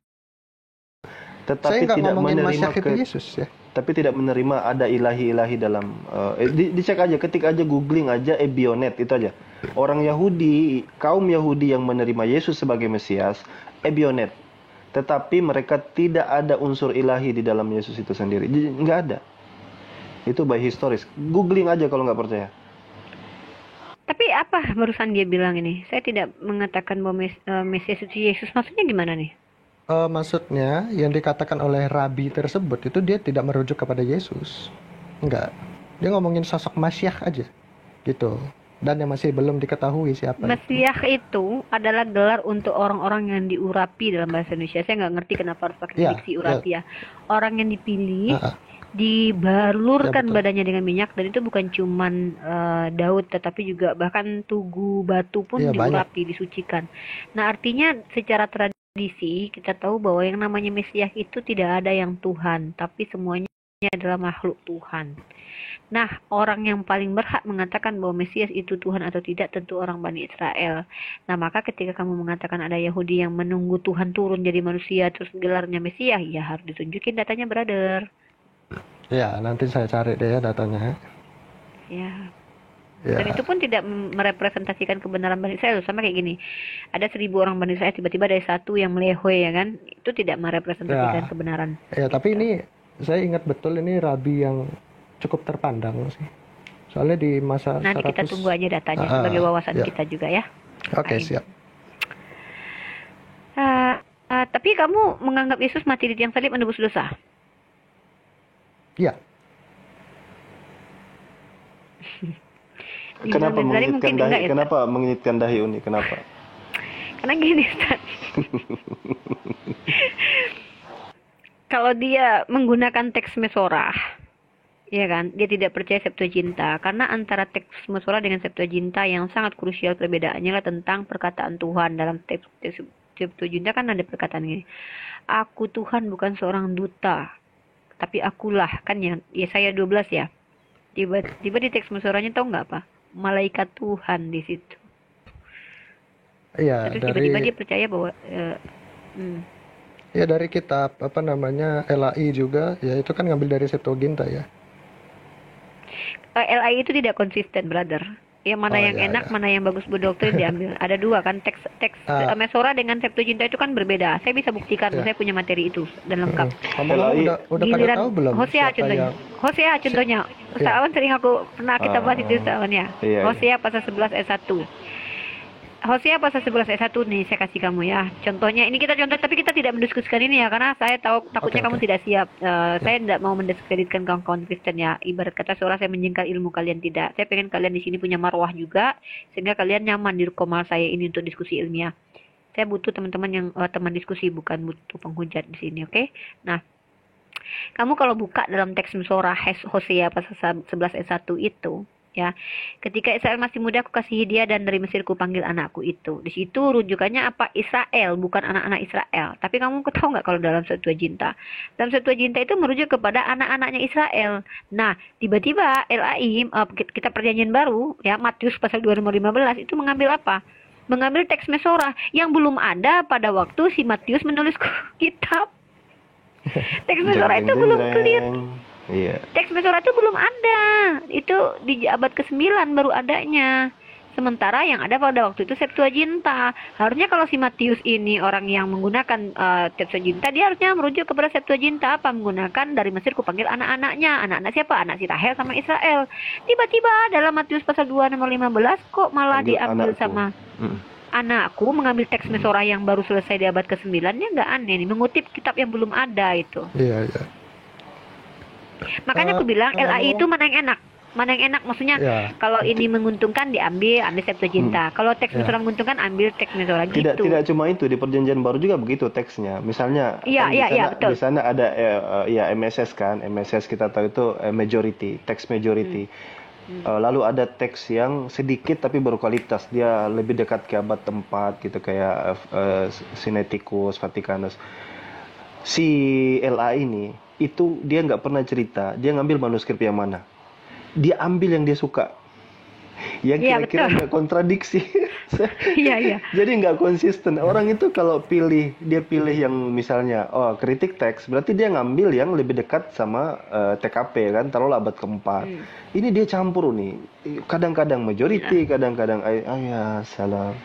Tetapi tidak menerima Yesus ya. Tapi tidak menerima ada ilahi-ilahi dalam dicek aja, ketik aja, googling aja Ebionet itu aja. Orang Yahudi, kaum Yahudi yang menerima Yesus sebagai Mesias, Ebionet. Tetapi mereka tidak ada unsur ilahi di dalam Yesus itu sendiri. Nggak ada. Itu by historis. Googling aja kalau nggak percaya. Tapi apa barusan dia bilang ini? Saya tidak mengatakan bahwa Mesias itu Yesus. Maksudnya gimana nih? Maksudnya yang dikatakan oleh Rabi tersebut itu dia tidak merujuk kepada Yesus. Enggak. Dia ngomongin sosok Masyiach aja. Gitu. Dan yang masih belum diketahui siapa. Mesias itu adalah gelar untuk orang-orang yang diurapi dalam bahasa Indonesia. Saya nggak ngerti kenapa harus pakai diksi urapi ya. Orang yang dipilih, dibalurkan badannya dengan minyak, dan itu bukan cuman Daud, tetapi juga bahkan tugu batu pun diurapi, disucikan. Nah, artinya secara tradisi kita tahu bahwa yang namanya Mesias itu tidak ada yang Tuhan, tapi semuanya adalah makhluk Tuhan. Nah, orang yang paling berhak mengatakan bahwa Mesias itu Tuhan atau tidak tentu orang Bani Israel. Nah, maka ketika kamu mengatakan ada Yahudi yang menunggu Tuhan turun jadi manusia terus gelarnya Mesias, ya harus ditunjukin datanya, brother. Ya, nanti saya cari deh ya datanya. Ya. Dan itu pun tidak merepresentasikan kebenaran Bani Israel. Sama kayak gini, ada 1000 orang Bani Israel, tiba-tiba ada satu yang melehoy ya kan, itu tidak merepresentasikan kebenaran. Ya, tapi ini saya ingat betul ini Rabi yang cukup terpandang sih. Soalnya di masa nanti 100... kita tunggu aja datanya sebagai wawasan kita juga ya. Oke, siap. Tapi kamu menganggap Yesus mati di tiang salib menebus dosa? Iya. Kenapa mengingatkan dahi? Kenapa mengingatkan dahi Uni? Kenapa? Karena gini, Ustaz. Kalau dia menggunakan teks Mesorah, Iya kan? Dia tidak percaya Septuaginta karena antara teks Musora dengan Septuaginta yang sangat krusial perbedaannya lah tentang perkataan Tuhan. Dalam teks Septuaginta kan ada perkataan ini. Aku Tuhan bukan seorang duta, tapi akulah, kan ya Yesaya 12 ya. Tiba-tiba di teks Musoranya tahu nggak apa? Malaikat Tuhan di situ. Iya, Terus tiba-tiba dia percaya bahwa ya dari kitab apa namanya LAI juga, ya itu kan ngambil dari Septuaginta ya. LAI itu tidak konsisten, brother. Yang mana yang ya, enak, ya. mana yang bagus berdoktrin diambil. Ada dua kan, teks Mesora dengan Septuaginta itu kan berbeda. Saya bisa buktikan, saya punya materi itu dan lengkap. Ngomong-ngomong, udah pada Giliran tahu belum Hosea siapa contohnya. yang Hosea contohnya. Ustaz sering pernah kita bahas itu Ustaz ya. Iya. Hosea pasal 11 ayat 1. Hosea pasal 11 ayat 1 nih saya kasih kamu ya. Contohnya ini kita contoh, tapi kita tidak mendiskusikan ini ya karena saya tahu takutnya kamu tidak siap. Saya tidak mau mendiskreditkan kawan-kawan Kristen ya. Ibarat kata seorang saya menjengkal ilmu kalian, tidak. Saya pengen kalian di sini punya marwah juga sehingga kalian nyaman di komal saya ini untuk diskusi ilmiah. Saya butuh teman-teman yang teman diskusi, bukan butuh penghujat di sini, oke? Nah, kamu kalau buka dalam teks Mesora Hosea pasal 11 ayat 1 itu, ya, ketika Israel masih muda aku kasihi dia dan dari Mesir ku panggil anakku itu. Di situ rujukannya apa? Israel, bukan anak-anak Israel. Tapi kamu tahu nggak kalau dalam Septuaginta? Dalam Septuaginta itu merujuk kepada anak-anaknya Israel. Nah, tiba-tiba LAI, kita perjanjian baru, ya, Matius pasal 2:15 itu mengambil apa? Mengambil teks Mesora yang belum ada pada waktu si Matius menulis kitab. Teks Mesora itu belum clear. Iya. Teks Mesora itu belum ada. Itu di abad ke-9 baru adanya. Sementara yang ada pada waktu itu Septuaginta. Harusnya kalau si Matius ini orang yang menggunakan Septuaginta, dia harusnya merujuk kepada Septuaginta apa? Menggunakan dari Mesir ku panggil anak-anaknya. Anak-anak siapa? Anak si Rahel sama Israel. Tiba-tiba dalam Matius pasal 2 nomor 15 kok malah diambil anakku. sama anakku, mengambil teks Mesora yang baru selesai di abad ke-9. Nya nggak aneh nih, mengutip kitab yang belum ada itu. Iya, iya. Makanya aku bilang LAI itu mana yang enak? Mana yang enak? Maksudnya kalau ini menguntungkan ambil Septuaginta. Kalau teks Mesora menguntungkan ambil teks Mesora gitu. Tidak cuma itu, di perjanjian baru juga begitu teksnya. Misalnya betul. di sana ada MSS kan, MSS kita tahu itu majority, teks majority. Lalu ada teks yang sedikit tapi berkualitas, dia lebih dekat ke abad 4 gitu kayak Sinaiticus, Vaticanus. Si LA ini itu dia nggak pernah cerita dia ngambil manuskrip yang mana, dia ambil yang dia suka, yang kira-kira nggak kontradiksi. Iya. Jadi nggak konsisten. Orang itu kalau dia pilih yang misalnya kritik teks, berarti dia ngambil yang lebih dekat sama TKP kan, taruhlah abad keempat. Ini dia campur nih, kadang-kadang majority, kadang-kadang salam.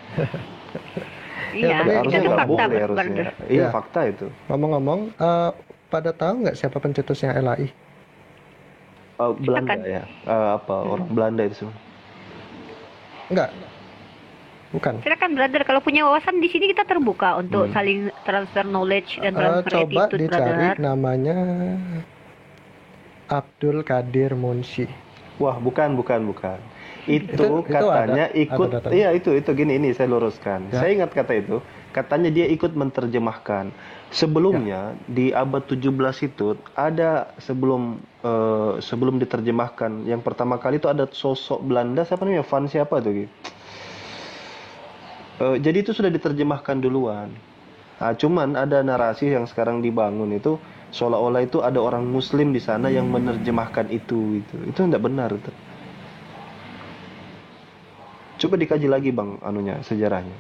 Iya, harusnya itu nggak fakta, boleh harusnya. Iya, fakta itu. Ngomong-ngomong, pada tahu nggak siapa pencetusnya LAI? Belanda ya, orang Belanda itu semua. Enggak, bukan. Silakan brother, kalau punya wawasan di sini kita terbuka untuk saling transfer knowledge dan transfer coba attitude, dicari brother. namanya Abdul Qadir Munshi. Wah, bukan. Itu katanya ada, ikut. Iya, itu gini, ini saya luruskan. Ya. Saya ingat kata itu. Katanya dia ikut menerjemahkan. Sebelumnya di abad 17 itu ada sebelum diterjemahkan yang pertama kali itu ada sosok Belanda, siapa namanya? Van siapa tuh? Jadi itu sudah diterjemahkan duluan. Nah, cuman ada narasi yang sekarang dibangun itu seolah-olah itu ada orang Muslim di sana yang menerjemahkan itu. Itu tidak benar itu. Coba dikaji lagi bang, sejarahnya.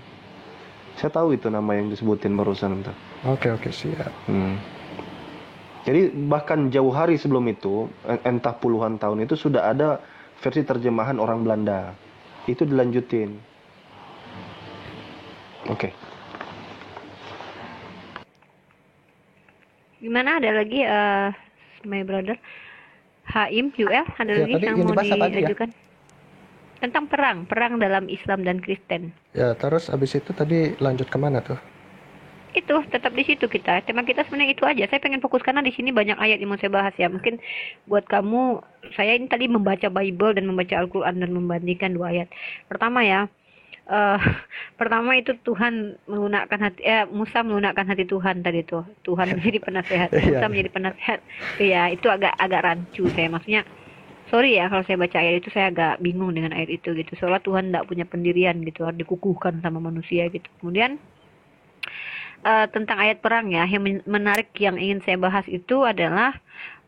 Saya tahu itu nama yang disebutin barusan itu. Oke, siap. Jadi bahkan jauh hari sebelum itu, entah puluhan tahun itu sudah ada versi terjemahan orang Belanda. Itu dilanjutin. Oke. Gimana, ada lagi my brother Haim UL, ada lagi tadi yang mau dibahas apa aja ya? diajukan tentang perang dalam Islam dan Kristen. Ya, terus abis itu tadi lanjut kemana tuh? Itu tetap di situ kita. Tema kita sebenarnya itu aja. Saya pengen fokus karena di sini banyak ayat yang mau saya bahas ya. Mungkin buat kamu, saya ini tadi membaca Bible dan membaca Al-Quran dan membandingkan dua ayat. Pertama ya, pertama itu Tuhan menggunakan hati, Musa menggunakan hati Tuhan tadi tuh. Tuhan menjadi penasehat, Musa menjadi penasehat. Ya, itu agak rancu saya. Maksudnya sorry ya kalau saya baca ayat itu saya agak bingung dengan ayat itu gitu. Soalnya Tuhan tidak punya pendirian gitu, harus dikukuhkan sama manusia gitu. Kemudian tentang ayat perang ya, yang menarik yang ingin saya bahas itu adalah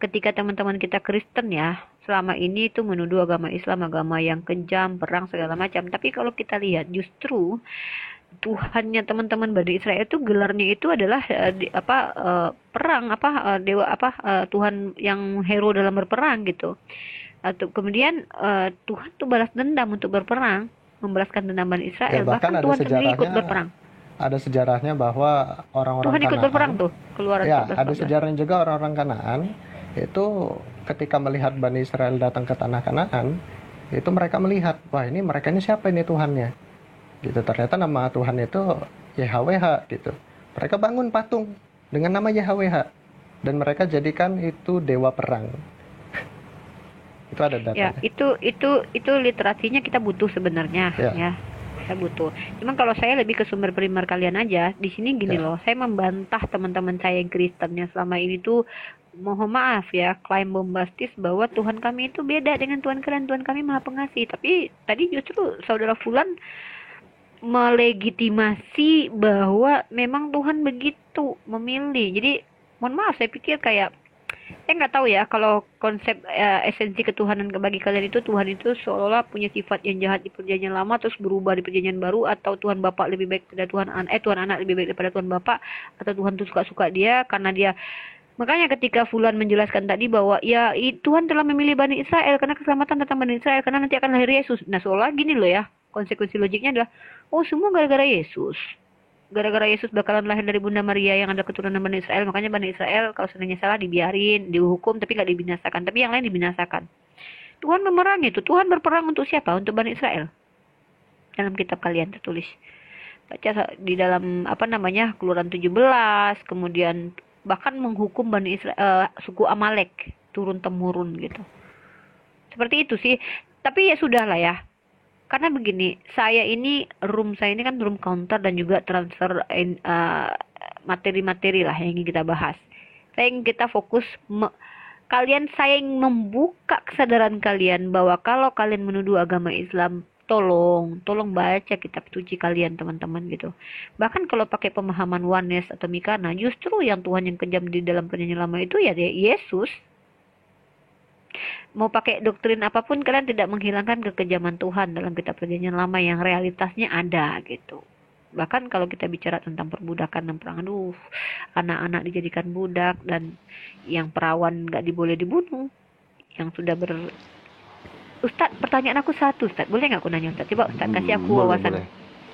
ketika teman-teman kita Kristen ya, selama ini itu menuduh agama Islam agama yang kejam, perang segala macam. Tapi kalau kita lihat justru Tuhannya teman-teman Bani Israel itu gelarnya itu adalah perang dewa Tuhan yang hero dalam berperang gitu. Atau kemudian Tuhan tuh balas dendam untuk berperang, membalaskan dendam Bani Israel. Ya, bahkan Tuhan sendiri ikut berperang. Ada sejarahnya bahwa orang-orang Tuhan ikut berperang tuh, Keluaran 14. Ada sejarahnya juga orang-orang Kanaan itu ketika melihat Bani Israel datang ke tanah Kanaan, itu mereka melihat, wah ini mereka ini siapa ini Tuhannya? Gitu. Ternyata nama Tuhan itu YHWH gitu. Mereka bangun patung dengan nama YHWH dan mereka jadikan itu dewa perang. Itu ada datanya. Ya, itu literasinya kita butuh sebenarnya ya. Saya butuh. Cuman kalau saya lebih ke sumber primer kalian aja. Di sini gini loh, saya membantah teman-teman saya yang Kristen yang selama ini tuh mohon maaf ya, klaim bombastis bahwa Tuhan kami itu beda dengan Tuhan kalian. Tuhan kami Maha Pengasih. Tapi tadi justru saudara Fulan melegitimasi bahwa memang Tuhan begitu memilih. Jadi mohon maaf, saya pikir kayak saya nggak tahu ya kalau konsep esensi ketuhanan bagi kalian itu Tuhan itu seolah-olah punya sifat yang jahat di perjanjian lama terus berubah di perjanjian baru, atau Tuhan Bapa lebih baik daripada Tuhan Anak lebih baik daripada Tuhan Bapa, atau Tuhan tuh suka-suka dia karena dia. Makanya ketika Fulan menjelaskan tadi bahwa ya Tuhan telah memilih Bani Israel karena keselamatan datang Bani Israel karena nanti akan lahir Yesus. Nah seolah gini loh ya, konsekuensi logiknya adalah semua gara-gara Yesus. Gara-gara Yesus bakalan lahir dari Bunda Maria yang ada keturunan Bani Israel, makanya Bani Israel kalau seandainya salah dibiarin, dihukum, tapi nggak dibinasakan, tapi yang lain dibinasakan. Tuhan memerangi itu. Tuhan berperang untuk siapa? Untuk Bani Israel. Dalam kitab kalian tertulis. Baca di dalam Keluaran 17, kemudian bahkan menghukum Bani Israel, suku Amalek turun temurun gitu. Seperti itu sih. Tapi ya sudahlah ya. Karena begini, room saya ini kan room counter dan juga transfer materi-materi lah yang ingin kita bahas. Saya ingin kita fokus, saya ingin membuka kesadaran kalian bahwa kalau kalian menuduh agama Islam, tolong baca kitab suci kalian teman-teman gitu. Bahkan kalau pakai pemahaman oneness atau Mikana, justru yang Tuhan yang kejam di dalam perjanjian lama itu ya Yesus. Mau pakai doktrin apapun kalian tidak menghilangkan kekejaman Tuhan dalam kitab perjanjian lama yang realitasnya ada gitu. Bahkan kalau kita bicara tentang perbudakan dan perang, anak-anak dijadikan budak dan yang perawan nggak boleh dibunuh, yang sudah Ustadz, pertanyaan aku satu, Ustadz, boleh nggak aku nanya Ustadz? Coba Ustadz kasih aku wawasan.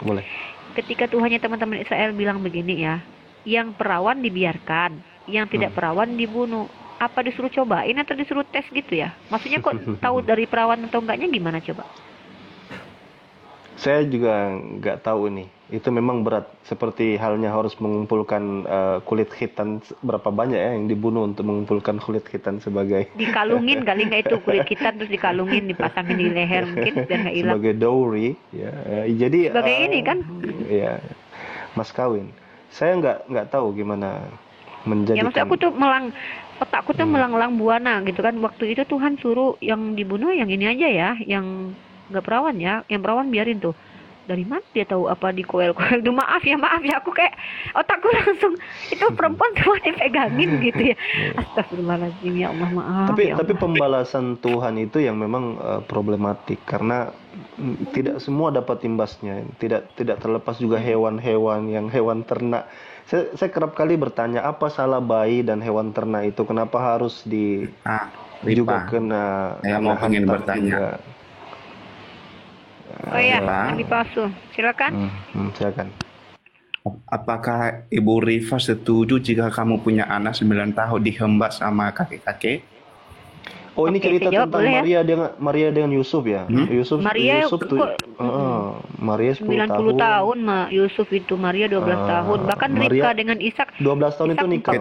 Boleh. Ketika Tuhannya teman-teman Israel bilang begini ya, yang perawan dibiarkan, yang tidak perawan dibunuh. Apa disuruh cobain atau disuruh tes gitu ya? Maksudnya kok tahu dari perawan atau enggaknya gimana coba? Saya juga nggak tahu nih. Itu memang berat. Seperti halnya harus mengumpulkan kulit khitan berapa banyak ya yang dibunuh untuk mengumpulkan kulit khitan sebagai dikalungin kali nggak itu kulit khitan terus dikalungin dipasangin di leher mungkin biar nggak hilang. Sebagai dowry ya. Jadi sebagai ini kan? Ya, mas kawin. Saya nggak tahu gimana menjadikan. Ya maksud aku tuh otakku tuh melanglang buana gitu kan. Waktu itu Tuhan suruh yang dibunuh yang ini aja ya, yang nggak perawan ya, yang perawan biarin tuh. Dari mana dia tahu apa di koel-koel? Duh, maaf ya aku kayak otakku langsung itu perempuan cuma dipegangin gitu ya. Astagfirullahaladzim ya Allah, maaf. Tapi pembalasan Tuhan itu yang memang problematik karena tidak semua dapat imbasnya. Tidak terlepas juga hewan-hewan yang hewan ternak. Saya kerap kali bertanya apa salah bayi dan hewan ternak itu, kenapa harus juga kena. Saya mau pengen bertanya. Oh ya, Nabi palsu. Silakan. Silakan. Apakah Ibu Rifa setuju jika kamu punya anak 9 tahun dihembak sama kakek-kakek? Oh, ini cerita tentang Maria dengan Yusuf ya? Maria 10 tahun Yusuf itu, Maria 12 tahun. Bahkan Ribka dengan Ishak 12 tahun itu nikah.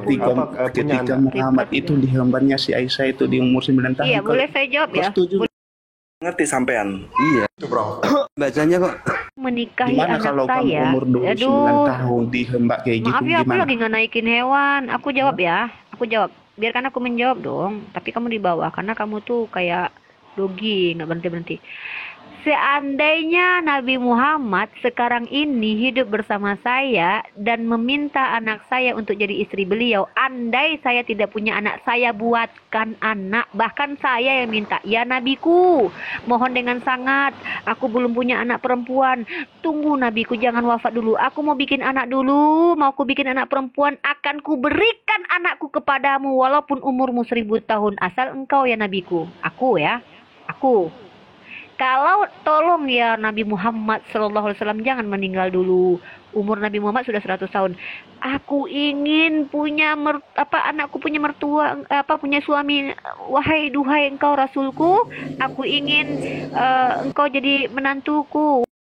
Ketika Muhammad itu dihembaknya si Aisyah itu di umur 9 tahun. Iya, boleh saya jawab ya? Ngerti sampean? Iya. Bro. Bacanya kok menikahi gimana anak kalau saya. Kamu umur 29 tahun dihembak kayak gitu? Maaf ya, aku gimana? lagi nggak naikin hewan. Aku jawab ya. Biarkan aku menjawab dong. Tapi kamu di bawah karena kamu tuh kayak Dogi, nggak berhenti-berhenti. Seandainya Nabi Muhammad sekarang ini hidup bersama saya dan meminta anak saya untuk jadi istri beliau, andai saya tidak punya anak, saya buatkan anak. Bahkan saya yang minta, ya Nabiku, mohon dengan sangat, aku belum punya anak perempuan. Tunggu Nabiku, jangan wafat dulu. Aku mau bikin anak dulu, mau aku bikin anak perempuan, akan ku berikan anakku kepadamu walaupun umurmu 1000 tahun. Asal engkau ya Nabiku. Aku ya, aku. Kalau tolong ya Nabi Muhammad SAW jangan meninggal dulu. Umur Nabi Muhammad sudah 100 tahun. Aku ingin punya anakku punya mertua, punya suami. Duhai engkau Rasulku, aku ingin engkau jadi menantuku.